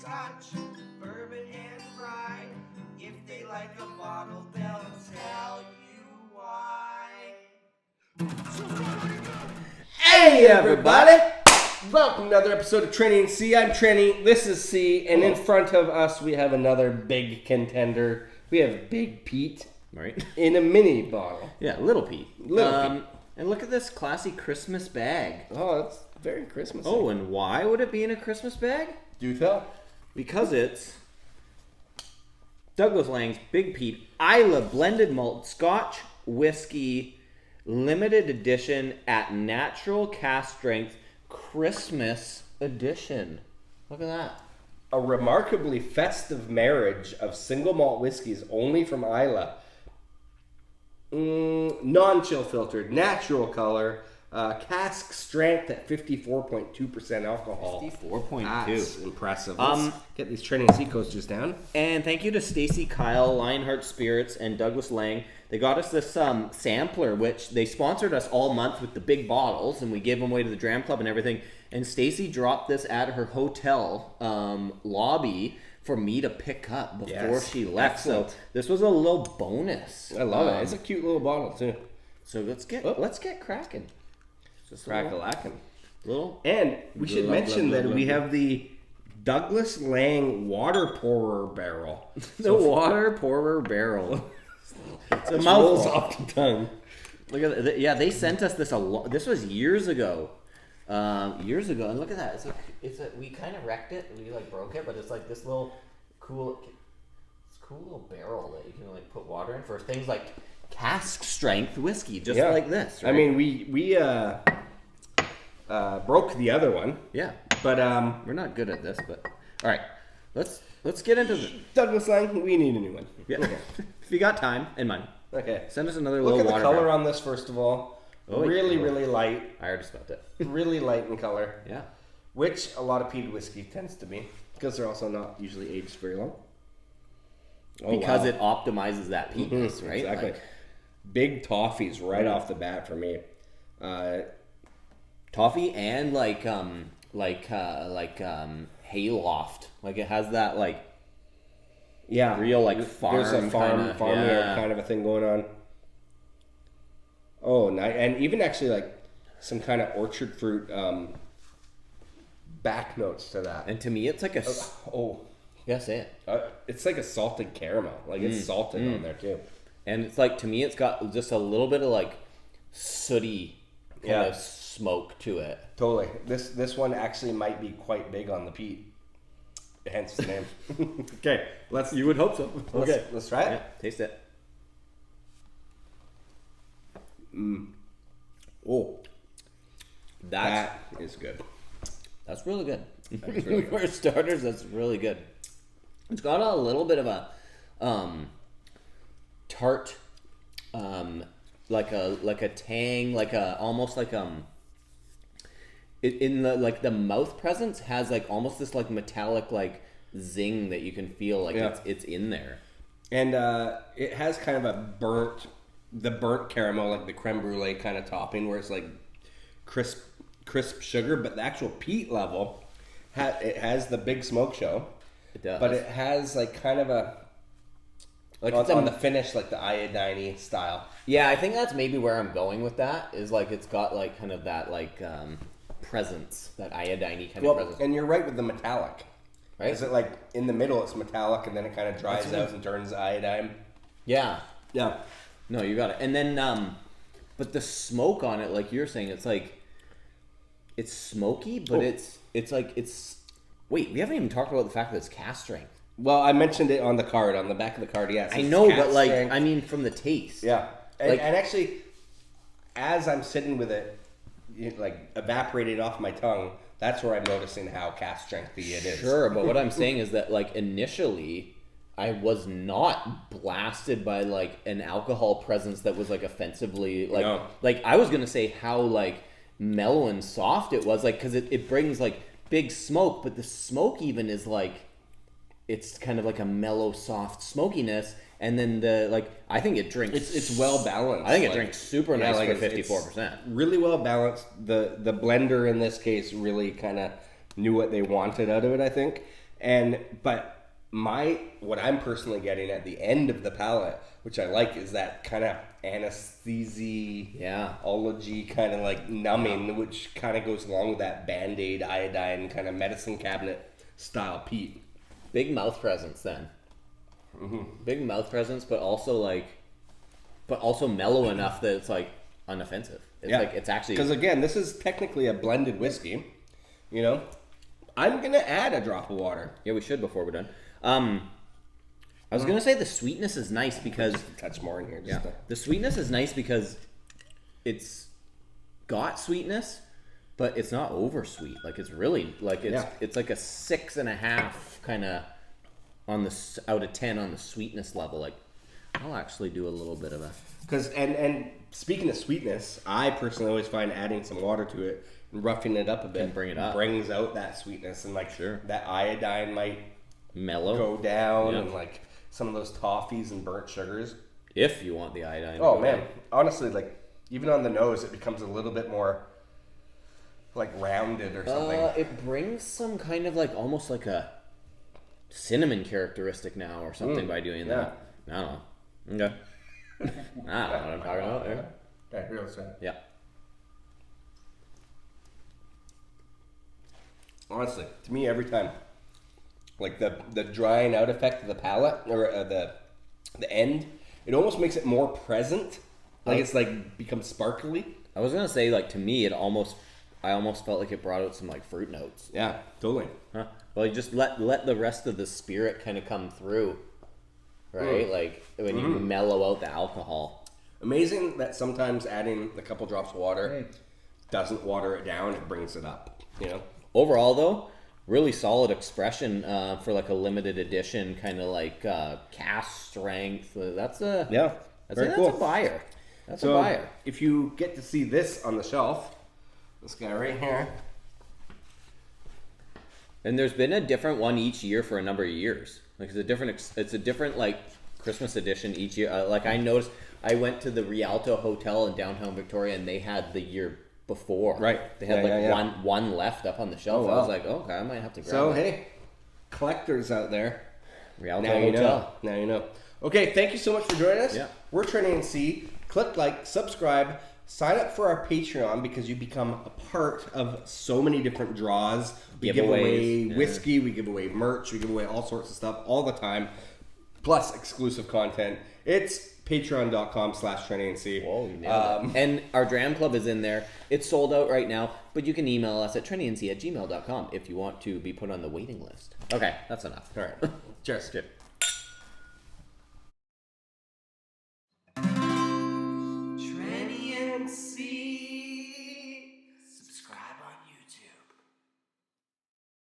Scotch, bourbon and rye. If they like a bottle, they'll tell you why. Hey everybody! Welcome to another episode of Trenny and C. I'm Trenny, this is C, and in front of us we have another big contender. We have Big Peat, right? In a mini bottle. Yeah, Little Peat. Little Peat. And look at this classy Christmas bag. Oh, that's very Christmassy. Oh, and why would it be in a Christmas bag? Do tell. Because it's Douglas Lang's Big Peat Islay Blended Malt Scotch Whisky Limited Edition at Natural Cask Strength Christmas Edition. Look at that. A remarkably festive marriage of single malt whiskeys only from Islay. Non-chill filtered, natural color, cask strength at 54.2% alcohol. 54.2. That's impressive. Let's get these Trenny and C coasters down. And thank you to Stacy Kyle, Lionheart Spirits, and Douglas Laing. They got us this sampler, which they sponsored us all month with the big bottles, and we gave them away to the Dram Club and everything. And Stacy dropped this at her hotel lobby for me to pick up before she left. Excellent. So this was a little bonus. I love it. It's a cute little bottle too. So let's get cracking. Just Crack-a-lackin'. Little. And we should mention that we have the Douglas Laing water pourer barrel. The water pourer barrel. It's a mouthful off the tongue. Look at that. Yeah, they sent us this this was years ago. And look at that. We kind of wrecked it. We broke it, but it's like this little cool little barrel that you can put water in for things like cask strength whiskey, just like this. Right? I mean, we broke the other one. Yeah, but we're not good at this. But all right, let's get into the Douglas Laing. We need a new one. Yeah, okay. If you got time and money, okay, send us another Look little at water the color barrel. on this first of all. Oh, really light. I already smelled it. Really light in color. Yeah. Which a lot of peated whiskey tends to be, because they're also not usually aged very long. Because it optimizes that peatness, right? Exactly. Big toffees right off the bat for me. Toffee and hayloft. It has that real farm. There's a farmyard kind of a thing going on. Oh, nice. And even actually some kind of orchard fruit back notes to that. And to me, it's like a. Yeah, say it. It's like a salted caramel. It's salted on there too. And it's to me, it's got just a little bit of sooty kind of smoke to it. Totally. This one actually might be quite big on the peat. Hence the name. Okay, You would hope so. Okay, let's try it. Yeah, taste it. Oh, that is good. That's really good. That's really good. For starters, that's really good. It's got a little bit of a tart, like a tang, almost in the mouth presence has almost this metallic zing that you can feel it's in there. And it has kind of a burnt caramel, the creme brulee kind of topping, where it's crisp sugar, but the actual peat level, it has the big smoke show. It does. But it has kind of a on the finish, the iodine style. Yeah, I think that's maybe where I'm going with that. Is it's got kind of that presence, that iodine kind of presence. And you're right with the metallic. Right? Is it in the middle it's metallic and then it kind of dries out and turns iodine? Yeah. Yeah. No, you got it. And then, but the smoke on it, like you're saying, it's smoky, but it's wait, we haven't even talked about the fact that it's cask strength. Well, I mentioned it on the card, on the back of the card, yes. I know, but strength. I mean from the taste. Yeah. And actually, as I'm sitting with it, evaporated off my tongue, that's where I'm noticing how cask strengthy it is. Sure, but what I'm saying is that initially, I was not blasted by an alcohol presence that was offensively No. I was gonna say how mellow and soft it was because it brings big smoke, but the smoke even is it's kind of a mellow soft smokiness, and then I think it drinks. It's well balanced. I think it drinks super nice for 54%. Really well balanced. The blender in this case really kind of knew what they wanted out of it, I think. But what I'm personally getting at the end of the palate, which I like, is that kind of anesthesiology kind of like numbing, which kind of goes along with that Band-Aid iodine kind of medicine cabinet style peat. Big mouth presence then. Big mouth presence, but also mellow enough that it's like unoffensive. It's like it's actually, because again, this is technically a blended whiskey. You know, I'm gonna add a drop of water. Yeah, we should before we're done. I was gonna say the sweetness is nice because Just a touch more in here. the sweetness is nice because it's got sweetness, but it's not over sweet. Like it's really like it's like a 6.5 kind of on the out of 10 on the sweetness level. Like I'll actually do a little bit of a and speaking of sweetness, I personally always find adding some water to it and roughing it up a bit and bring it up brings out that sweetness, and like that iodine might mellow go down and like some of those toffees and burnt sugars. If you want the iodine. Oh man, honestly, like even on the nose, it becomes a little bit more like rounded or something. It brings some kind of like almost like a cinnamon characteristic now or something by doing that. I don't know. Okay. I don't know what I'm talking about there. Okay, real sad. Yeah. Honestly, to me, every time, like the drying out effect of the palate or the end, it almost makes it more present. Like it's like becomes sparkly. I was gonna say, like to me, I almost felt like it brought out some like fruit notes. Yeah, totally. Huh? Well, you just let the rest of the spirit kind of come through, right? Like when you mellow out the alcohol. Amazing that sometimes adding a couple drops of water doesn't water it down; it brings it up. You know. Overall, though, really solid expression for like a limited edition kind of like cast strength. That's a very cool. That's a buyer. That's a So buyer. if you get to see this on the shelf, this guy right here. And there's been a different one each year for a number of years. Like it's a different like Christmas edition each year. Like I noticed, I went to the Rialto Hotel in downtown Victoria, and they had the year before. Right. They had one left up on the shelf. Oh, wow. I was like, okay, I might have to grab So it. hey, collectors out there, Rialto now you Hotel. know. Now you know. Okay, thank you so much for joining us. Yeah. We're Training and See. Click like, subscribe, sign up for our Patreon because you become a part of so many different draws. We give away whiskey, we give away merch, we give away all sorts of stuff all the time, plus exclusive content. It's patreon.com/trainingandc. Whoa, you nailed it. And our Dram Club is in there. It's sold out right now, but you can email us at trainingandc@gmail.com if you want to be put on the waiting list. Okay, that's enough. All right. Cheers. Good.